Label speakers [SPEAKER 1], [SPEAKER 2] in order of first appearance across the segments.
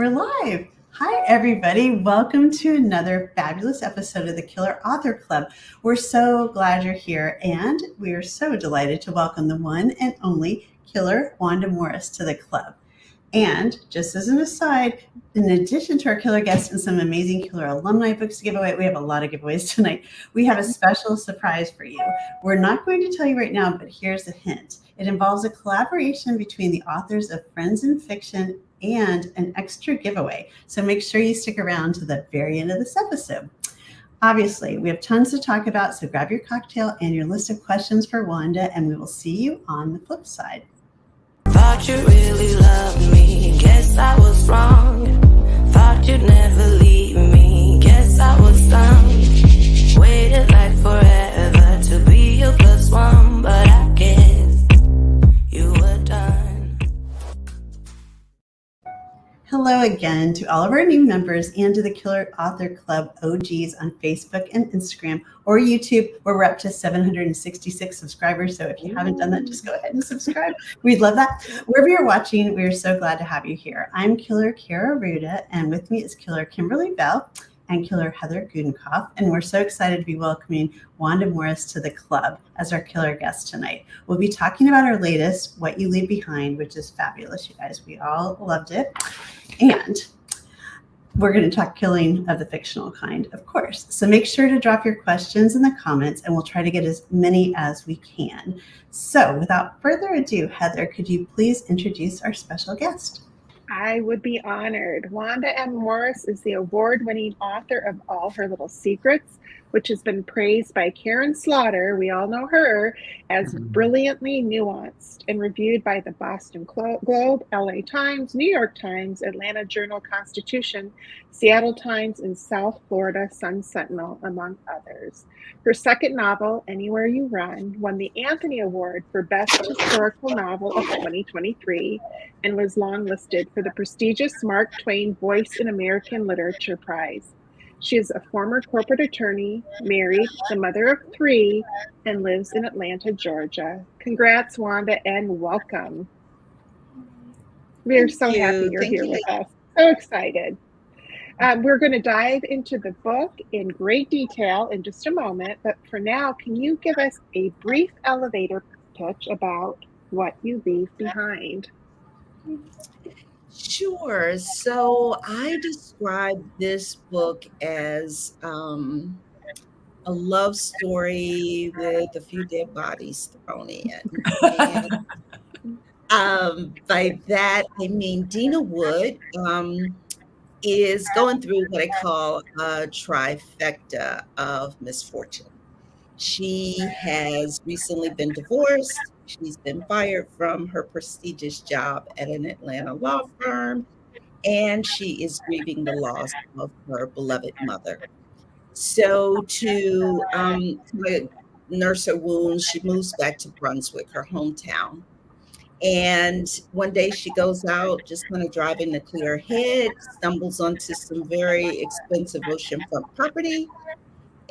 [SPEAKER 1] We're live. Hi, everybody. Welcome to another fabulous episode of the Killer Author Club. We're so glad you're here, and we are so delighted to welcome the one and only Killer Wanda Morris to the club. And just as an aside, in addition to our killer guests and some amazing killer alumni books to give away, we have a lot of giveaways tonight. We have a special surprise for you. We're not going to tell you right now, but here's a hint. It involves a collaboration between the authors of Friends in Fiction and an extra giveaway. So make sure you stick around to the very end of this episode. Obviously, we have tons to talk about, so grab your cocktail and your list of questions for Wanda, and we will see you on the flip side.
[SPEAKER 2] Thought you really loved me, guess I was wrong. Thought you'd never leave me, guess I was dumb. Waited like forever to be your plus one, but I guess you were done.
[SPEAKER 1] Hello again to all of our new members and to the Killer Author Club OGs on Facebook and Instagram or YouTube, where we're up to 766 subscribers. So if you haven't done that, just go ahead and subscribe. We'd love that. Wherever you're watching, we're so glad to have you here. I'm Killer Kara Ruda, and with me is Killer Kimberly Bell and Killer Heather Gudenkoff. And we're so excited to be welcoming Wanda Morris to the club as our killer guest tonight. We'll be talking about our latest, What You Leave Behind, which is fabulous, you guys. We all loved it. And we're going to talk killing of the fictional kind, of course. So make sure to drop your questions in the comments, and we'll try to get as many as we can. So without further ado, Heather, could you please introduce our special guest?
[SPEAKER 3] I would be honored. Wanda M. Morris is the award-winning author of All Her Little Secrets, which has been praised by Karen Slaughter, we all know her, as brilliantly nuanced and reviewed by the Boston Globe, LA Times, New York Times, Atlanta Journal-Constitution, Seattle Times, and South Florida Sun Sentinel, among others. Her second novel, Anywhere You Run, won the Anthony Award for Best Historical Novel of 2023 and was longlisted for the prestigious Mark Twain Voice in American Literature Prize. She is a former corporate attorney, married, the mother of three, and lives in Atlanta, Georgia. Congrats, Wanda, and welcome. We are so happy you're here with us. So excited. We're going to dive into the book in great detail in just a moment, but for now, can you give us a brief elevator pitch about What You Leave Behind?
[SPEAKER 4] Sure. So I describe this book as a love story with a few dead bodies thrown in. And by that, I mean Dina Wood is going through what I call a trifecta of misfortune. She has recently been divorced. She's been fired from her prestigious job at an Atlanta law firm, and she is grieving the loss of her beloved mother. So to nurse her wounds, she moves back to Brunswick, her hometown. And one day she goes out just kind of driving to clear her head, stumbles onto some very expensive oceanfront property,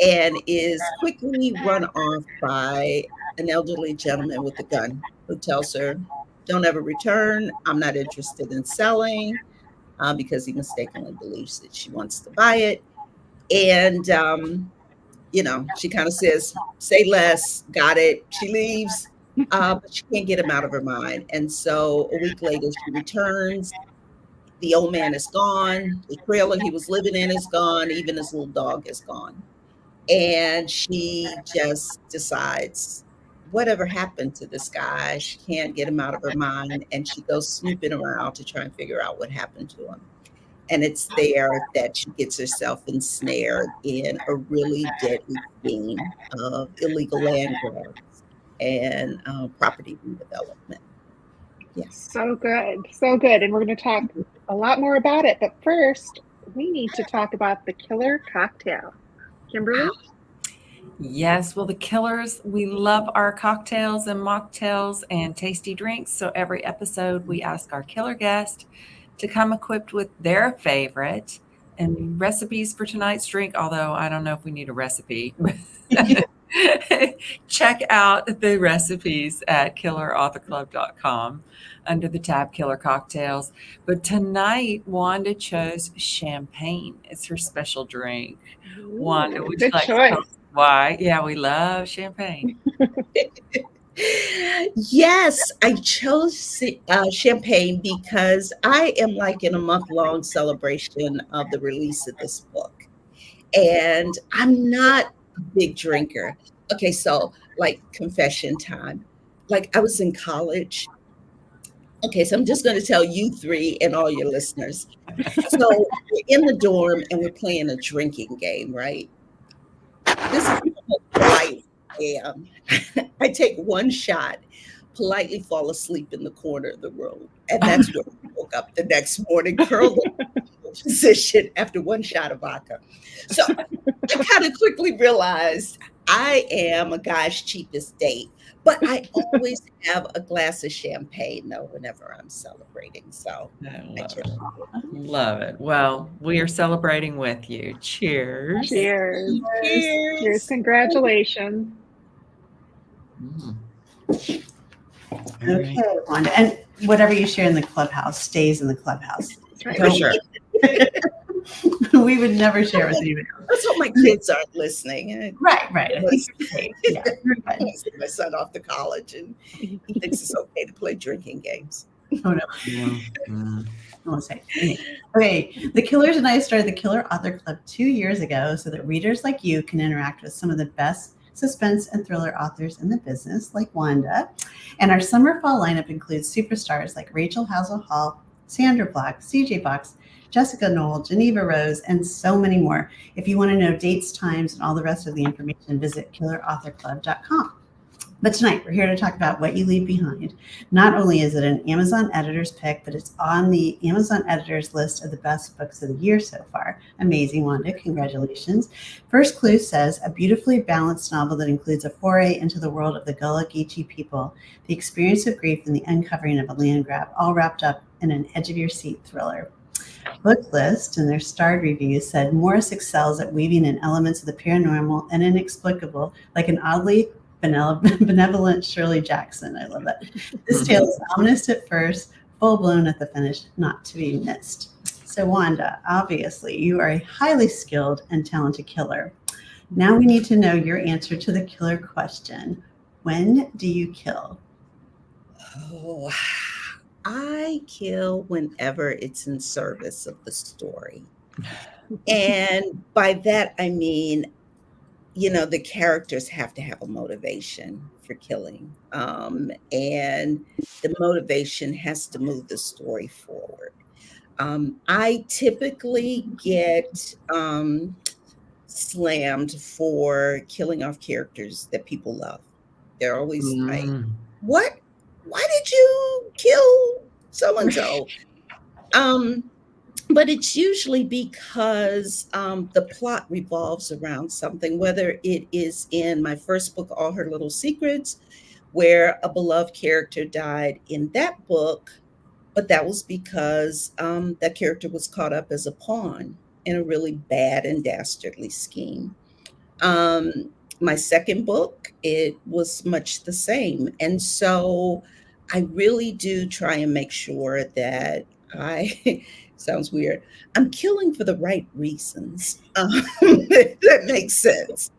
[SPEAKER 4] and is quickly run off by an elderly gentleman with a gun who tells her, "Don't ever return. I'm not interested in selling," because he mistakenly believes that she wants to buy it. And, she kind of says, "Say less, got it." She leaves, but she can't get him out of her mind. And so a week later, she returns. The old man is gone. The trailer he was living in is gone. Even his little dog is gone. And she just decides, whatever happened to this guy? She can't get him out of her mind. And she goes snooping around to try and figure out what happened to him. And it's there that she gets herself ensnared in a really deadly scheme of illegal land grabs and property redevelopment. Yes.
[SPEAKER 3] So good. So good. And we're going to talk a lot more about it. But first, we need to talk about the killer cocktail. Kimberly?
[SPEAKER 5] Yes, well, the killers, we love our cocktails and mocktails and tasty drinks. So every episode, we ask our killer guest to come equipped with their favorite and recipes for tonight's drink. Although I don't know if we need a recipe. Check out the recipes at killerauthorclub.com under the tab Killer Cocktails. But tonight, Wanda chose champagne. It's her special drink. Wanda,
[SPEAKER 3] Ooh,
[SPEAKER 5] would you
[SPEAKER 3] good
[SPEAKER 5] like to tell
[SPEAKER 3] choice.
[SPEAKER 5] us why? Yeah, we love champagne.
[SPEAKER 4] Yes, I chose champagne because I am like in a month-long celebration of the release of this book. And I'm not a big drinker. Okay, so like confession time. Like I was in college. Okay, so I'm just going to tell you three and all your listeners. So we're in the dorm and we're playing a drinking game, right? This is how polite I am. I take one shot, politely fall asleep in the corner of the room. And that's where I woke up the next morning, curled up in a position after one shot of vodka. So I kind of quickly realized I am a guy's cheapest date, but I always have a glass of champagne though whenever I'm celebrating. So
[SPEAKER 5] I
[SPEAKER 4] I
[SPEAKER 5] love
[SPEAKER 4] just
[SPEAKER 5] it. Love it. Well, we are celebrating with you. Cheers.
[SPEAKER 3] Cheers. Cheers.
[SPEAKER 4] cheers.
[SPEAKER 3] Congratulations.
[SPEAKER 5] Mm.
[SPEAKER 1] Okay, Wanda. And whatever you share in the clubhouse stays in the clubhouse.
[SPEAKER 3] That's right.
[SPEAKER 5] For sure.
[SPEAKER 1] We would never share with anyone else.
[SPEAKER 4] Let's hope my kids aren't listening.
[SPEAKER 1] Right. I think you're safe. Yeah, you're
[SPEAKER 4] I
[SPEAKER 1] good.
[SPEAKER 4] send my son off to college and he thinks it's okay to play drinking games.
[SPEAKER 1] Oh no.
[SPEAKER 5] Mm.
[SPEAKER 1] I won't say. Okay. The Killers and I started the Killer Author Club 2 years ago so that readers like you can interact with some of the best suspense and thriller authors in the business, like Wanda. And our summer fall lineup includes superstars like Rachel Hazel Hall, Sandra Block, CJ Box, Jessica Knoll, Geneva Rose, and so many more. If you want to know dates, times, and all the rest of the information, visit killerauthorclub.com. But tonight, we're here to talk about What You Leave Behind. Not only is it an Amazon editor's pick, but it's on the Amazon editor's list of the best books of the year so far. Amazing, Wanda. Congratulations. First Clue says, a beautifully balanced novel that includes a foray into the world of the Gullah Geechee people, the experience of grief, and the uncovering of a land grab, all wrapped up in an edge-of-your-seat thriller. Book List and their starred reviews said, Morris excels at weaving in elements of the paranormal and inexplicable, like an oddly benevolent Shirley Jackson. I love that. This tale is ominous at first, full-blown at the finish, not to be missed. So Wanda, obviously, you are a highly skilled and talented killer. Now we need to know your answer to the killer question. When do you kill?
[SPEAKER 4] Oh, I kill whenever it's in service of the story. And by that, I mean, the characters have to have a motivation for killing. And the motivation has to move the story forward. I typically get slammed for killing off characters that people love. They're always like, what? Why did you kill so-and-so? But it's usually because the plot revolves around something, whether it is in my first book, All Her Little Secrets, where a beloved character died in that book, but that was because that character was caught up as a pawn in a really bad and dastardly scheme. My second book, it was much the same. And so I really do try and make sure that sounds weird, I'm killing for the right reasons. That makes sense.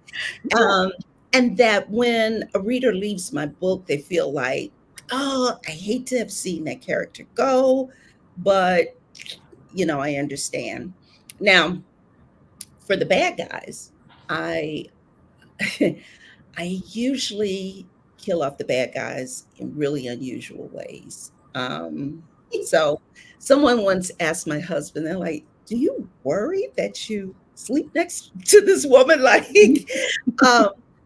[SPEAKER 4] And that when a reader leaves my book, they feel like, oh, I hate to have seen that character go, but, I understand. Now, for the bad guys, I usually kill off the bad guys in really unusual ways. So someone once asked my husband, they're like, do you worry that you sleep next to this woman?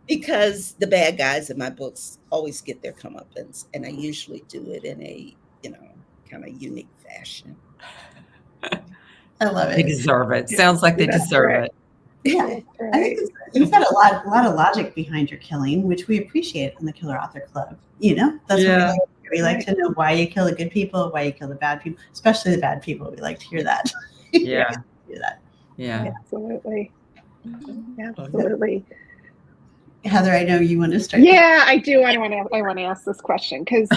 [SPEAKER 4] Because the bad guys in my books always get their comeuppance, and I usually do it in a, kind of unique fashion.
[SPEAKER 1] I love
[SPEAKER 5] They
[SPEAKER 1] it.
[SPEAKER 5] deserve it. Sounds like they
[SPEAKER 3] That's
[SPEAKER 5] deserve
[SPEAKER 3] right.
[SPEAKER 5] it.
[SPEAKER 1] Yeah,
[SPEAKER 3] That's
[SPEAKER 1] I think
[SPEAKER 3] right.
[SPEAKER 1] you've got a lot of logic behind your killing, which we appreciate on the Killer Author Club. That's what we like. We like to know why you kill the good people, why you kill the bad people, especially the bad people. We like to hear that.
[SPEAKER 5] Yeah.
[SPEAKER 1] Hear that.
[SPEAKER 5] Yeah.
[SPEAKER 3] Absolutely. Absolutely.
[SPEAKER 1] Heather, I know you want to start.
[SPEAKER 3] Yeah, I do. I want to ask this question because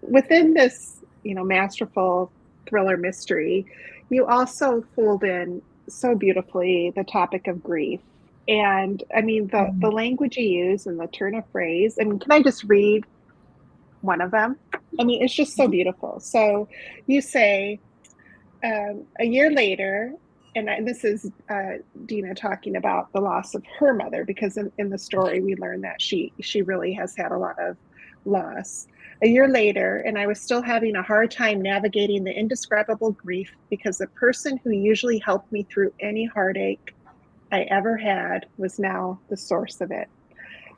[SPEAKER 3] within this, masterful thriller mystery, you also fold in so beautifully the topic of grief. And I mean, the language you use and the turn of phrase. I mean, can I just read one of them? I mean, it's just so beautiful. So you say, a year later, and this is Dina talking about the loss of her mother, because in the story we learn that she really has had a lot of loss. A year later, and I was still having a hard time navigating the indescribable grief because the person who usually helped me through any heartache I ever had was now the source of it.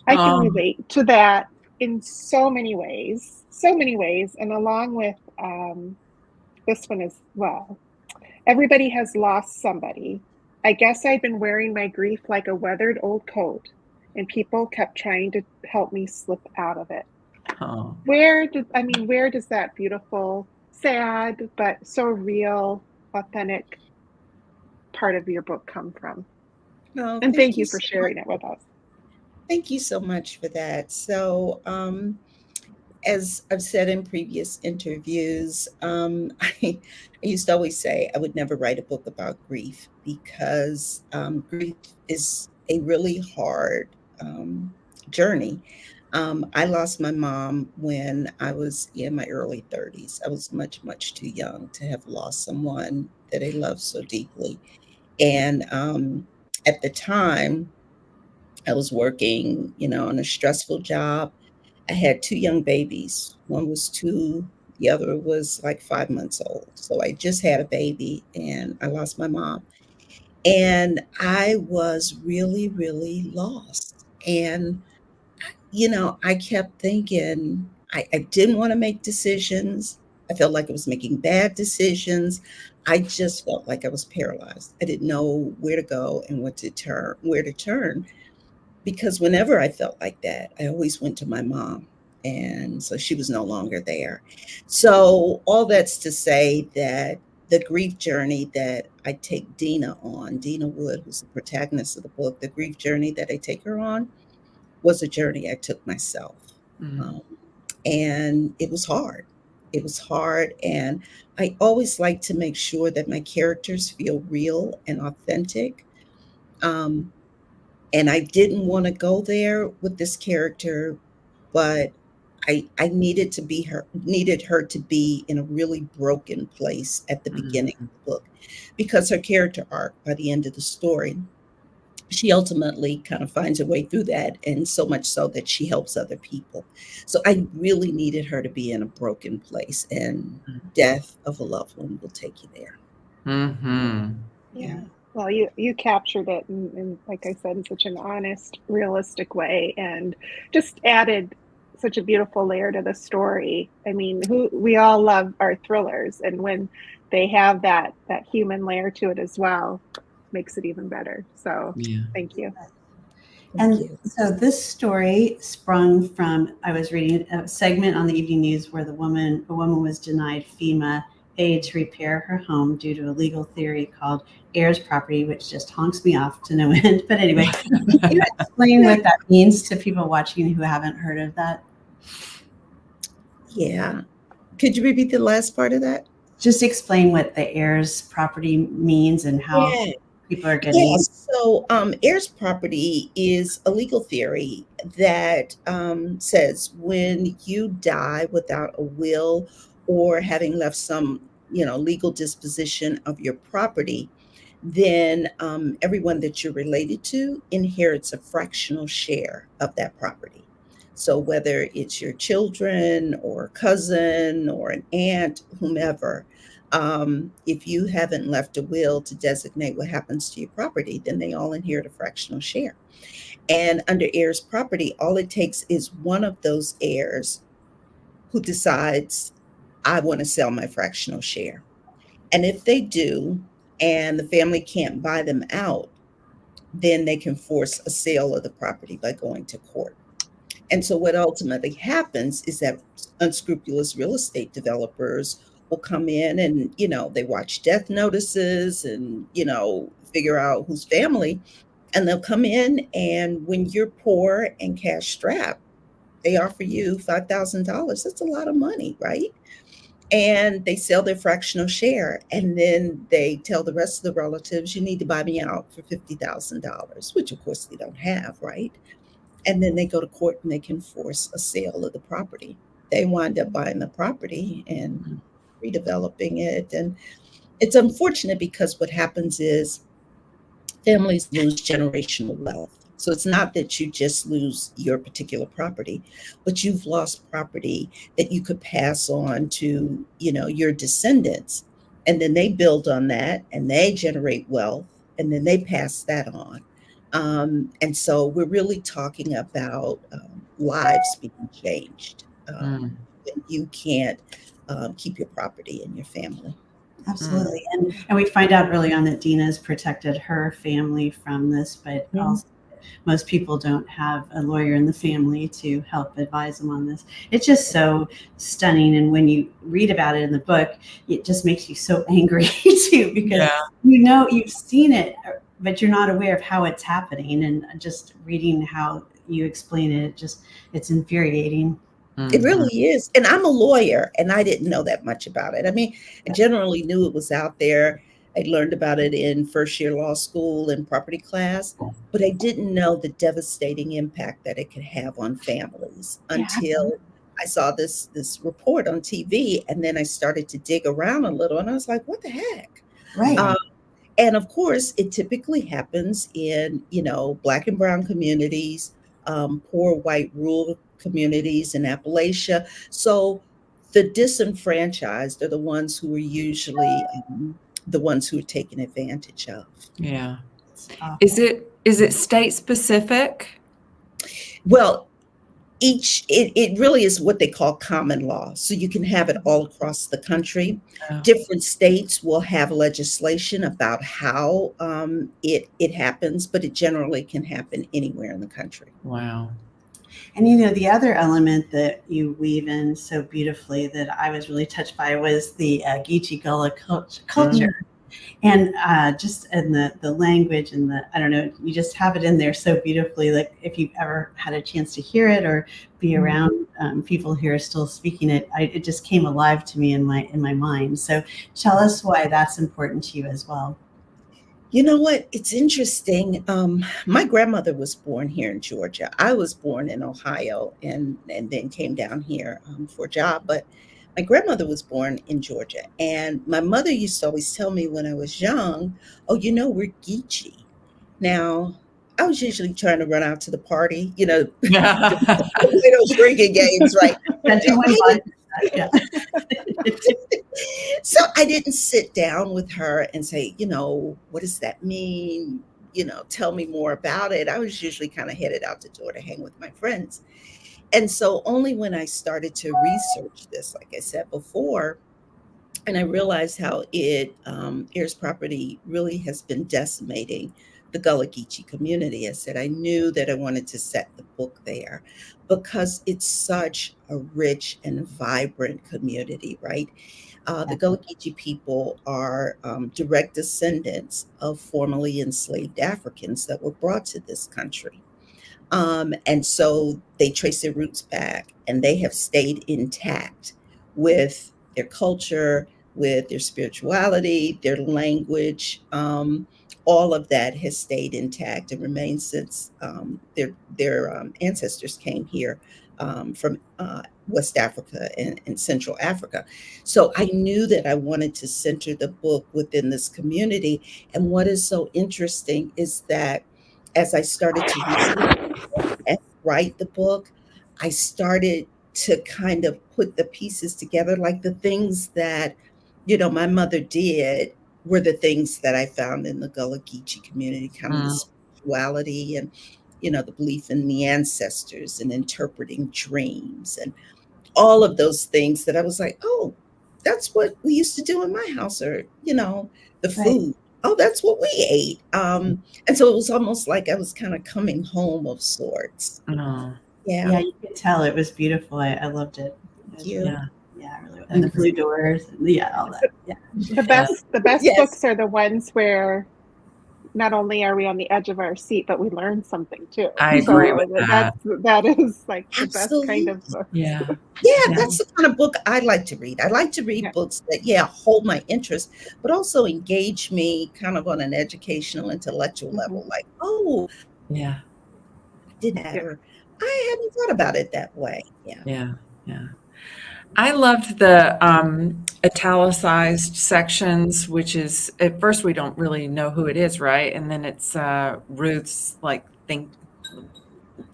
[SPEAKER 3] I can relate to that in so many ways, and along with this one as well. Everybody has lost somebody. I guess I'd been wearing my grief like a weathered old coat, and people kept trying to help me slip out of it.
[SPEAKER 5] Oh.
[SPEAKER 3] Where does that beautiful, sad, but so real, authentic part of your book come from?
[SPEAKER 4] Oh,
[SPEAKER 3] And thank you
[SPEAKER 4] so
[SPEAKER 3] for sharing it with us.
[SPEAKER 4] Thank you so much for that. So, as I've said in previous interviews, I used to always say I would never write a book about grief because grief is a really hard journey. I lost my mom when I was in my early 30s. I was much, much too young to have lost someone that I loved so deeply. And at the time, I was working, on a stressful job. I had 2 young babies. One was 2, the other was like 5 months old. So I just had a baby and I lost my mom. And I was really, really lost. And, I kept thinking I didn't want to make decisions. I felt like I was making bad decisions. I just felt like I was paralyzed. I didn't know where to go and where to turn because whenever I felt like that, I always went to my mom. And so she was no longer there. So, all that's to say that the grief journey that I take Dina Wood, who's the protagonist of the book, the grief journey that I take her on was a journey I took myself.
[SPEAKER 5] Mm.
[SPEAKER 4] Um, and it was hard. It was hard. And I always like to make sure that my characters feel real and authentic. Um, and I didn't want to go there with this character, but I needed her to be in a really broken place at the beginning of the book because her character arc by the end of the story, she ultimately kind of finds her way through that, and so much so that she helps other people. So I really needed her to be in a broken place, and death of a loved one will take you there.
[SPEAKER 5] Mm-hmm.
[SPEAKER 3] Yeah. Well, you captured it in, like I said, in such an honest, realistic way, and just added such a beautiful layer to the story. I mean, we all love our thrillers, and when they have that human layer to it as well, makes it even better. So,
[SPEAKER 5] Yeah.
[SPEAKER 3] thank you.
[SPEAKER 1] And so this story sprung from, I was reading a segment on the evening news where a woman was denied FEMA aid to repair her home due to a legal theory called heirs property, which just honks me off to no end. But anyway, can you explain what that means to people watching who haven't heard of that?
[SPEAKER 4] Yeah. Could you repeat the last part of that?
[SPEAKER 1] Just explain what the heirs property means and how people are getting.
[SPEAKER 4] Yeah, so heirs property is a legal theory that says when you die without a will or having left some, legal disposition of your property, then everyone that you're related to inherits a fractional share of that property. So whether it's your children or a cousin or an aunt, whomever, if you haven't left a will to designate what happens to your property, then they all inherit a fractional share. And under heirs property, all it takes is one of those heirs who decides, I want to sell my fractional share. And if they do, and the family can't buy them out, then they can force a sale of the property by going to court. And so what ultimately happens is that unscrupulous real estate developers will come in and, they watch death notices and, figure out whose family And they'll come in, and when you're poor and cash strapped, they offer you $5,000. That's a lot of money, right? And they sell their fractional share, and then they tell the rest of the relatives, you need to buy me out for $50,000, which of course they don't have, right? And then they go to court and they can force a sale of the property. They wind up buying the property and redeveloping it. And it's unfortunate because what happens is families lose generational wealth. So it's not that you just lose your particular property, but you've lost property that you could pass on to, your descendants. And then they build on that and they generate wealth and then they pass that on. And so we're really talking about lives being changed. When you can't keep your property in your family.
[SPEAKER 1] Absolutely. And we find out early on that Dina's protected her family from this, but also most people don't have a lawyer in the family to help advise them on this. It's just so stunning. And when you read about it in the book, it just makes you so angry too, because you've seen it, but you're not aware of how it's happening. And just reading how you explain it, it's infuriating.
[SPEAKER 4] It really is. And I'm a lawyer and I didn't know that much about it. I mean, I generally knew it was out there. I learned about it in first year law school and property class, but I didn't know the devastating impact that it could have on families until I saw this report on TV. And then I started to dig around a little and I was like, what the heck?
[SPEAKER 1] Right.
[SPEAKER 4] And of course, it typically happens in, Black and brown communities, poor white rural communities in Appalachia. So the disenfranchised are the ones who are usually the ones who are taken advantage of.
[SPEAKER 5] Yeah. Is it state specific?
[SPEAKER 4] Well, it really is what they call common law. So you can have it all across the country. Different states will have legislation about how it happens, but it generally can happen anywhere in the country.
[SPEAKER 5] Wow.
[SPEAKER 1] And the other element that you weave in so beautifully that I was really touched by was the Geechee Gullah culture. And just in the language and I don't know, you just have it in there so beautifully. Like if you've ever had a chance to hear it or be around people who are still speaking it, it just came alive to me in my mind. So tell us why that's important to you as well.
[SPEAKER 4] You know what? It's interesting. My grandmother was born here in Georgia. I was born in Ohio and then came down here for a job. But my grandmother was born in Georgia. And my mother used to always tell me when I was young, oh, we're Geechee. Now, I was usually trying to run out to the party, play those drinking games, right?
[SPEAKER 1] Yeah.
[SPEAKER 4] So I didn't sit down with her and say, what does that mean? Tell me more about it. I was usually kind of headed out the door to hang with my friends. And so only when I started to research this, like I said before, and I realized how heirs property really has been decimating the Gullah Geechee community. I said, I knew that I wanted to set the book there because it's such a rich and vibrant community, right? The Gullah Geechee people are direct descendants of formerly enslaved Africans that were brought to this country. And so they trace their roots back and they have stayed intact with their culture, with their spirituality, their language. All of that has stayed intact and remains since their ancestors came here from West Africa and Central Africa. So I knew that I wanted to center the book within this community. And what is so interesting is that as I started to research and write the book, I started to kind of put the pieces together, like the things that, my mother did were the things that I found in the Gullah Geechee community, kind of the spirituality and, the belief in the ancestors and interpreting dreams and all of those things that I was like, oh, that's what we used to do in my house, or, the food. Right. Oh, that's what we ate. And so it was almost like I was kind of coming home of sorts.
[SPEAKER 1] Yeah, you could tell it was beautiful. I loved it. Yeah, really. And the blue doors, and all that. Yeah.
[SPEAKER 3] The best books are the ones where not only are we on the edge of our seat, but we learn something too.
[SPEAKER 5] I agree with
[SPEAKER 3] So
[SPEAKER 5] that.
[SPEAKER 3] that is like the best kind
[SPEAKER 4] Absolutely.
[SPEAKER 3] of book.
[SPEAKER 5] Yeah.
[SPEAKER 4] Yeah,
[SPEAKER 5] Yeah.
[SPEAKER 4] that's the kind of book I like to read. I like to read
[SPEAKER 3] Yeah.
[SPEAKER 4] books that, yeah, hold my interest, but also engage me kind of on an educational, intellectual level. Like, oh,
[SPEAKER 5] Yeah.
[SPEAKER 4] I did that,
[SPEAKER 3] Yeah.
[SPEAKER 4] or I hadn't thought about it that way. Yeah.
[SPEAKER 5] Yeah. Yeah. I loved the italicized sections, which is at first we don't really know who it is, right? And then it's Ruth's like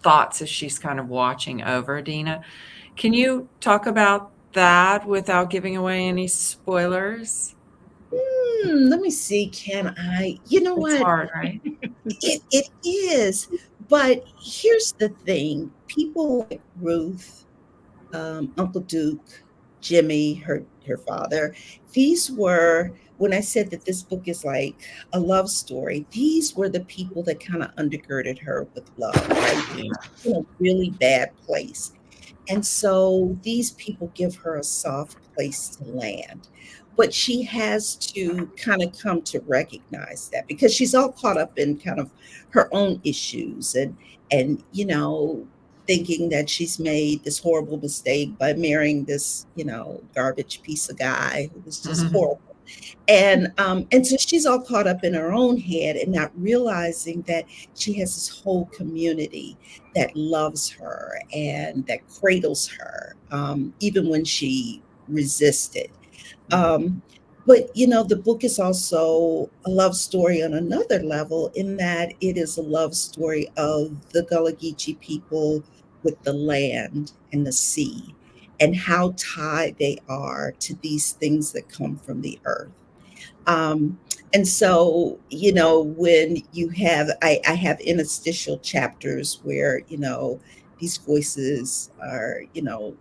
[SPEAKER 5] thoughts as she's kind of watching over Dina. Can you talk about that without giving away any spoilers?
[SPEAKER 4] Let me see. Can I? You know
[SPEAKER 5] It's
[SPEAKER 4] what?
[SPEAKER 5] hard, right?
[SPEAKER 4] It is. But here's the thing: people like Ruth, Uncle Duke, Jimmy, her father. These were when I said that this book is like a love story. These were the people that kind of undergirded her with love, right?
[SPEAKER 5] Yeah.
[SPEAKER 4] In a really bad place. And so these people give her a soft place to land. But she has to kind of come to recognize that because she's all caught up in kind of her own issues and thinking that she's made this horrible mistake by marrying this, garbage piece of guy who was just horrible. And so she's all caught up in her own head and not realizing that she has this whole community that loves her and that cradles her, even when she resisted. Um, but the book is also a love story on another level in that it is a love story of the Gullah Geechee people with the land and the sea and how tied they are to these things that come from the earth. Um, and so, when you have, I have interstitial chapters where, these voices are,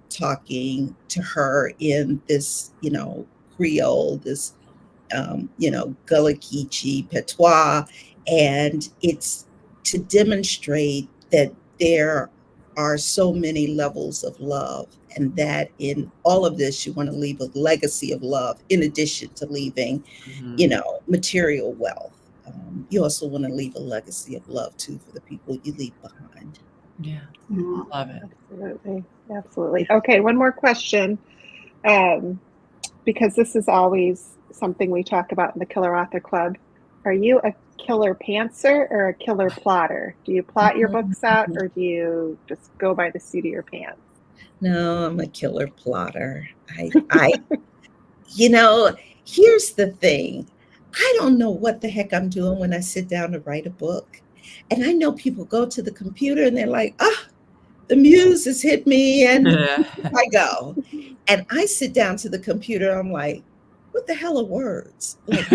[SPEAKER 4] talking to her in this, Creole, this, Gullah Geechee patois. And it's to demonstrate that there are so many levels of love and that in all of this, you want to leave a legacy of love in addition to leaving material wealth. You also want to leave a legacy of love too for the people you leave behind.
[SPEAKER 5] Yeah.
[SPEAKER 1] Aw.
[SPEAKER 5] Love it.
[SPEAKER 3] Absolutely. Absolutely. Okay, one more question. Because this is always something we talk about in the Killer Author Club. Are you a killer pantser or a killer plotter? Do you plot your books out or do you just go by the seat of your pants?
[SPEAKER 4] No, I'm a killer plotter. I here's the thing. I don't know what the heck I'm doing when I sit down to write a book. And I know people go to the computer and they're like, the muse has hit me and I go. And I sit down to the computer, I'm like, what the hell are words? Like,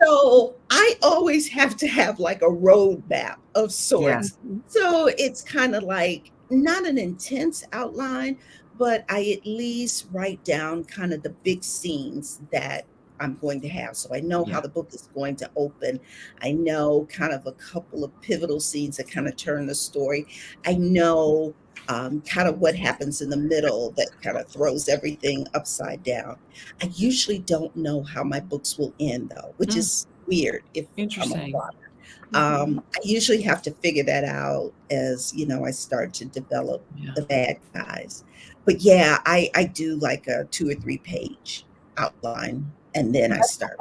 [SPEAKER 4] so I always have to have like a roadmap of sorts. So it's kind of like not an intense outline, but I at least write down kind of the big scenes that I'm going to have. So I know how the book is going to open. I know kind of a couple of pivotal scenes that kind of turn the story. I know kind of what happens in the middle that kind of throws everything upside down. I usually don't know how my books will end, though, which is weird if I'm a
[SPEAKER 5] Interesting.
[SPEAKER 4] plotter. I usually have to figure that out as, I start to develop the bad guys. But yeah, I do like a 2 or 3 page outline and then I start.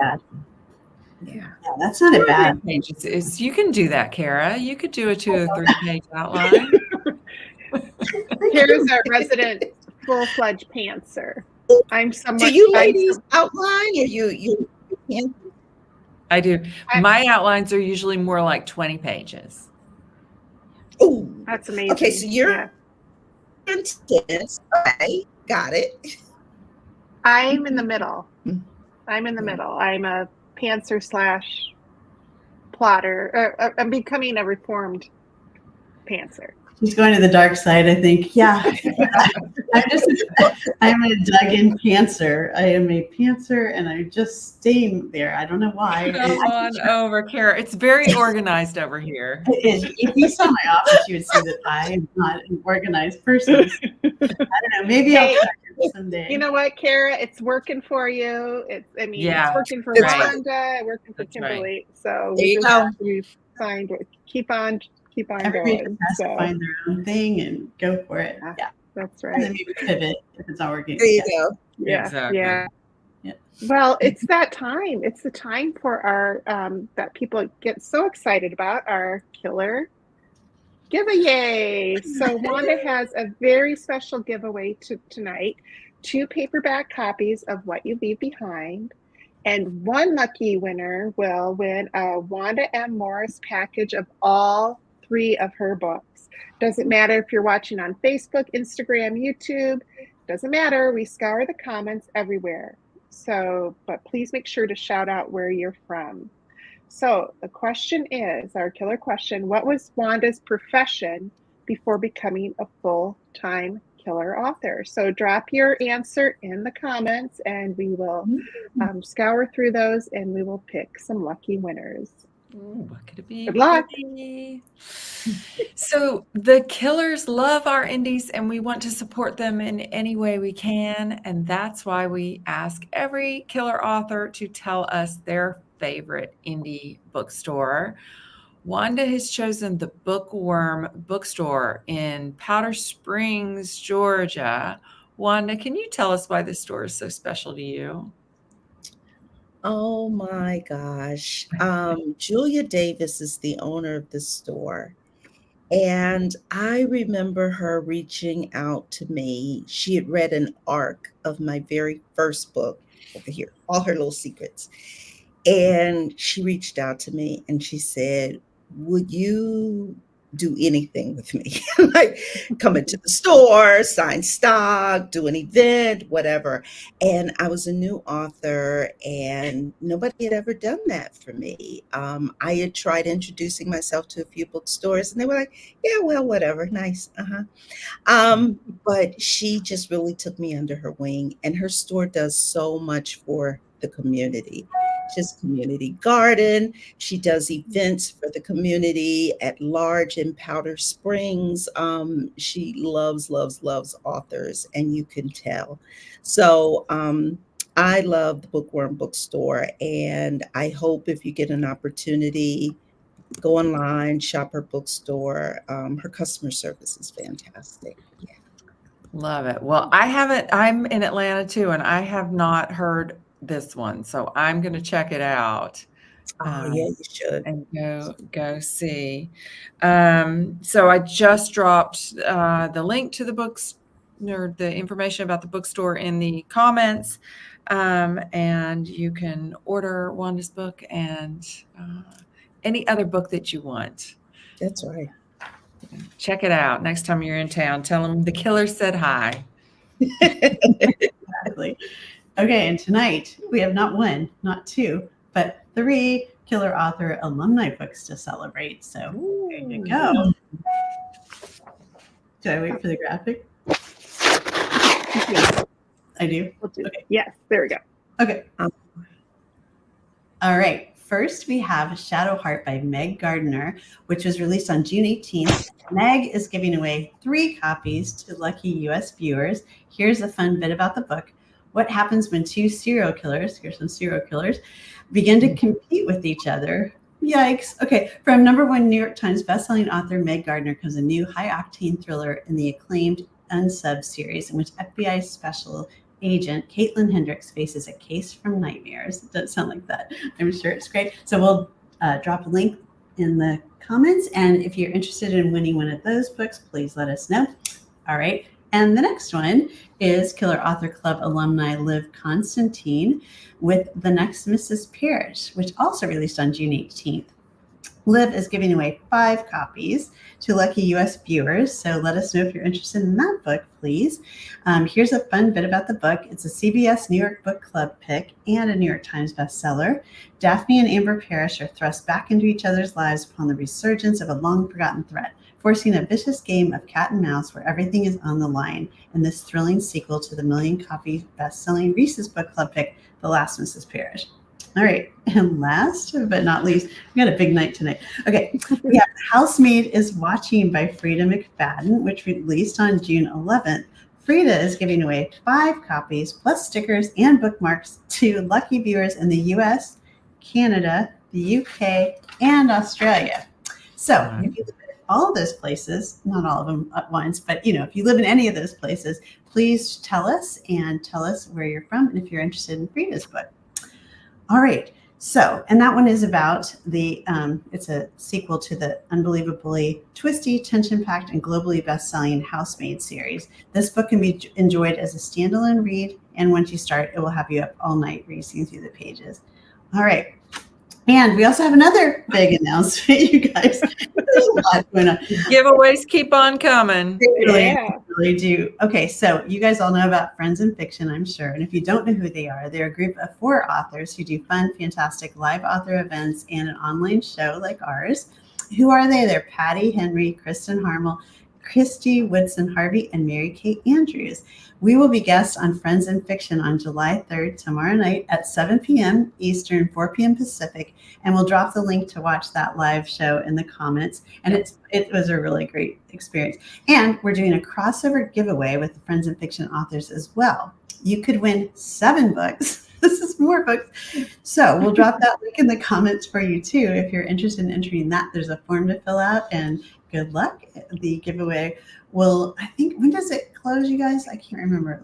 [SPEAKER 1] Yeah, that's not a bad.
[SPEAKER 5] Pages. You can do that, Kara. You could do a 2 or 3 page outline.
[SPEAKER 3] Here's our resident full-fledged pantser. I'm someone.
[SPEAKER 4] Do you ladies outline or you can't?
[SPEAKER 5] I do. My outlines are usually more like 20 pages.
[SPEAKER 4] Oh,
[SPEAKER 3] that's amazing.
[SPEAKER 4] Okay, so you're intense. Okay, got it.
[SPEAKER 3] I'm in the middle. I'm a pantser / plotter. I'm becoming a reformed pantser.
[SPEAKER 1] She's going to the dark side, I think. Yeah. I'm a dug in pantser. I am a pantser and I'm just staying there. I don't know why.
[SPEAKER 5] Come on over, Kara. It's very organized over here.
[SPEAKER 1] If you saw my office, you would see that I am not an organized person. So, I don't know. Maybe I'll try it someday.
[SPEAKER 3] You know what, Kara? It's working for you. It's working for
[SPEAKER 5] Right.
[SPEAKER 3] Wanda, working for
[SPEAKER 5] That's
[SPEAKER 3] Kimberly.
[SPEAKER 5] right.
[SPEAKER 3] So
[SPEAKER 4] There
[SPEAKER 3] we
[SPEAKER 4] you
[SPEAKER 3] just
[SPEAKER 4] go.
[SPEAKER 3] have to find keep on
[SPEAKER 1] Everybody
[SPEAKER 3] going.
[SPEAKER 1] has to
[SPEAKER 3] So
[SPEAKER 1] find their own thing and go for it. Yeah.
[SPEAKER 3] that's
[SPEAKER 1] And then
[SPEAKER 3] right.
[SPEAKER 1] maybe pivot if it's not working.
[SPEAKER 4] There you
[SPEAKER 1] Yeah.
[SPEAKER 4] go.
[SPEAKER 3] Yeah.
[SPEAKER 5] Exactly.
[SPEAKER 3] Yeah.
[SPEAKER 1] Yeah.
[SPEAKER 3] Well, it's that time. It's the time for our that people get so excited about our killer giveaway. So Wanda has a very special giveaway tonight. 2 paperback copies of What You Leave Behind. And one lucky winner will win a Wanda M. Morris package of all 3 of her books. Doesn't matter if you're watching on Facebook, Instagram, YouTube. Doesn't matter. We scour the comments everywhere. So, but please make sure to shout out where you're from. So the question is, our killer question, what was Wanda's profession before becoming a full-time killer author? So drop your answer in the comments and we will scour through those and we will pick some lucky winners.
[SPEAKER 5] Ooh, what could it be?
[SPEAKER 3] Good luck.
[SPEAKER 5] So the killers love our indies and we want to support them in any way we can. And that's why we ask every killer author to tell us their favorite indie bookstore. Wanda has chosen the Bookworm Bookstore in Powder Springs, Georgia. Wanda, can you tell us why this store is so special to you?
[SPEAKER 4] Oh my gosh. Julia Davis is the owner of the store. And I remember her reaching out to me. She had read an arc of my very first book over here, All Her Little Secrets. And she reached out to me and she said, would you do anything with me? Like come into the store, sign stock, do an event, whatever. And I was a new author and nobody had ever done that for me. I had tried introducing myself to a few bookstores and they were like, yeah, well, whatever, nice. But she just really took me under her wing and her store does so much for the community. Just community garden. She does events for the community at large in Powder Springs. She loves authors, and you can tell. So I love the Bookworm Bookstore, and I hope if you get an opportunity, go online, shop her bookstore. Her customer service is fantastic. Yeah.
[SPEAKER 5] Love it. Well, I'm in Atlanta too, and I have not heard this one, so I'm going to check it out.
[SPEAKER 4] Oh, yeah, you should.
[SPEAKER 5] And go see. So I just dropped the link to the books or the information about the bookstore in the comments, and you can order Wanda's book and any other book that you want.
[SPEAKER 4] That's right.
[SPEAKER 5] Check it out next time you're in town. Tell them the killer said hi.
[SPEAKER 1] Exactly. Okay, and tonight we have not 1, not 2, but 3 killer author alumni books to celebrate. So there you go. Do I wait for the graphic? I do.
[SPEAKER 3] We'll do.
[SPEAKER 1] Okay.
[SPEAKER 3] Yes, there we go.
[SPEAKER 1] Okay. All right. First, we have Shadow Heart by Meg Gardner, which was released on June 18th. Meg is giving away 3 copies to lucky U.S. viewers. Here's a fun bit about the book. What happens when 2 serial killers, here's some serial killers, begin to compete with each other? Yikes. Okay, from #1 New York Times bestselling author Meg Gardner comes a new high-octane thriller in the acclaimed Unsub series, in which FBI Special Agent Caitlin Hendricks faces a case from nightmares. It does sound like that. I'm sure it's great. So we'll drop a link in the comments, and if you're interested in winning one of those books, please let us know. All right. And the next one is Killer Author Club alumni Liv Constantine with The Next Mrs. Parrish, which also released on June 18th. Liv is giving away 5 copies to lucky U.S. viewers, so let us know if you're interested in that book, please. Here's a fun bit about the book. It's a CBS New York Book Club pick and a New York Times bestseller. Daphne and Amber Parrish are thrust back into each other's lives upon the resurgence of a long-forgotten threat. forcing a vicious game of cat and mouse where everything is on the line in this thrilling sequel to the million-copy best-selling Reese's Book Club pick, The Last Mrs. Parrish. All right, and last but not least, we got a big night tonight. Okay, we have Housemaid is Watching by Frida McFadden, which released on June 11th. Frida is giving away 5 copies plus stickers and bookmarks to lucky viewers in the US, Canada, the UK, and Australia. So if you live in all of those places, not all of them at once, but if you live in any of those places, please tell us where you're from and if you're interested in Frida's book. All right. So, and that one is about it's a sequel to the unbelievably twisty, tension-packed, and globally best-selling Housemaid series. This book can be enjoyed as a standalone read, and once you start, it will have you up all night racing through the pages. All right. And we also have another big announcement, you guys. There's a lot going on.
[SPEAKER 5] Giveaways keep on coming.
[SPEAKER 1] They really do. Okay, so you guys all know about Friends in Fiction, I'm sure. And if you don't know who they are, they're a group of 4 authors who do fun, fantastic live author events and an online show like ours. Who are they? They're Patty Henry, Kristen Harmel, Christy Woodson Harvey, and Mary Kate Andrews. We will be guests on Friends in Fiction on July 3rd, tomorrow night at 7 p.m. Eastern, 4 p.m. Pacific, and we'll drop the link to watch that live show in the comments. And it was a really great experience. And we're doing a crossover giveaway with the Friends in Fiction authors as well. You could win 7 books. This is more books. So we'll drop that link in the comments for you too. If you're interested in entering that, there's a form to fill out, and good luck. The giveaway will, I think, when does it close, you guys? I can't remember.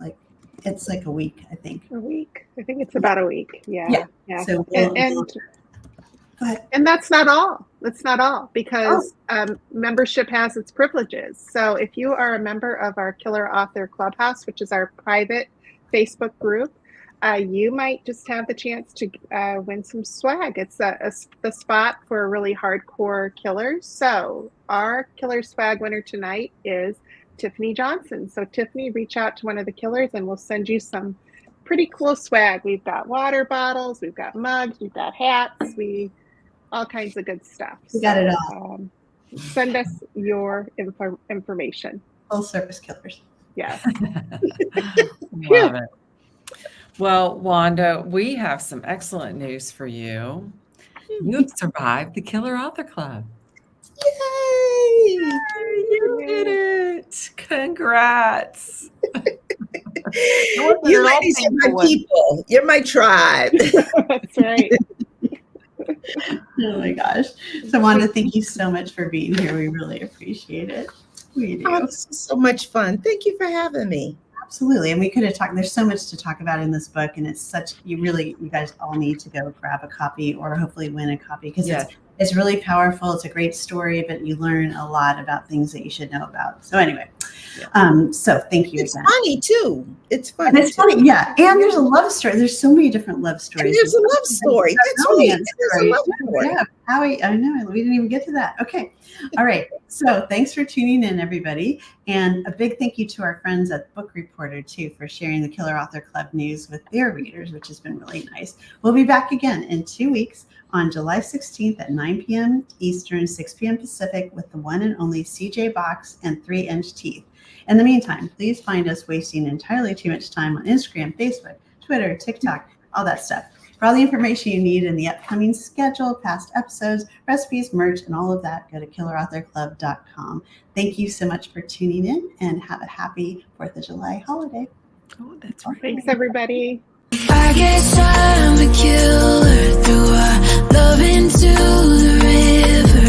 [SPEAKER 1] It's like a week, I think.
[SPEAKER 3] A week. I think it's about a week. Yeah.
[SPEAKER 1] So
[SPEAKER 3] go ahead. And that's not all. That's not all, because membership has its privileges. So if you are a member of our Killer Author Clubhouse, which is our private Facebook group, you might just have the chance to win some swag. It's the spot for really hardcore killers. So our killer swag winner tonight is Tiffany Johnson. So Tiffany, reach out to one of the killers and we'll send you some pretty cool swag. We've got water bottles, we've got mugs, we've got hats, all kinds of good stuff.
[SPEAKER 1] We got it all.
[SPEAKER 3] Send us your information.
[SPEAKER 1] Full service killers.
[SPEAKER 3] Yes.
[SPEAKER 5] Love it. Well, Wanda, we have some excellent news for you. You have survived the Killer Author Club.
[SPEAKER 4] Yay!
[SPEAKER 5] You did it. Congrats.
[SPEAKER 4] You ladies are my people. You're my tribe.
[SPEAKER 3] That's right.
[SPEAKER 1] Oh my gosh. So Wanda, thank you so much for being here. We really appreciate it. We do.
[SPEAKER 4] Oh, this was so much fun. Thank you for having me.
[SPEAKER 1] Absolutely. And we could have talked, there's so much to talk about in this book, and it's such, you guys all need to go grab a copy or hopefully win a copy, because it's really powerful. It's a great story, but you learn a lot about things that you should know about. So anyway, so thank you.
[SPEAKER 4] It's funny too. It's funny.
[SPEAKER 1] And it's funny, yeah. And there's a love story. There's so many different love stories.
[SPEAKER 4] And there's a love story. That's right. There's a love story.
[SPEAKER 1] Yeah, Howie, I know. We didn't even get to that. Okay. All right. So thanks for tuning in, everybody. And a big thank you to our friends at Book Reporter, too, for sharing the Killer Author Club news with their readers, which has been really nice. We'll be back again in 2 weeks on July 16th at 9 p.m. Eastern, 6 p.m. Pacific with the one and only CJ Box and 3-inch teeth. In the meantime, please find us wasting entirely too much time on Instagram, Facebook, Twitter, TikTok, all that stuff. For all the information you need in the upcoming schedule, past episodes, recipes, merch, and all of that, go to killerauthorclub.com. Thank you so much for tuning in, and have a happy 4th of July holiday.
[SPEAKER 5] Oh, that's right.
[SPEAKER 3] Thanks, everybody.
[SPEAKER 2] I guess I'm a killer, through our love into the river.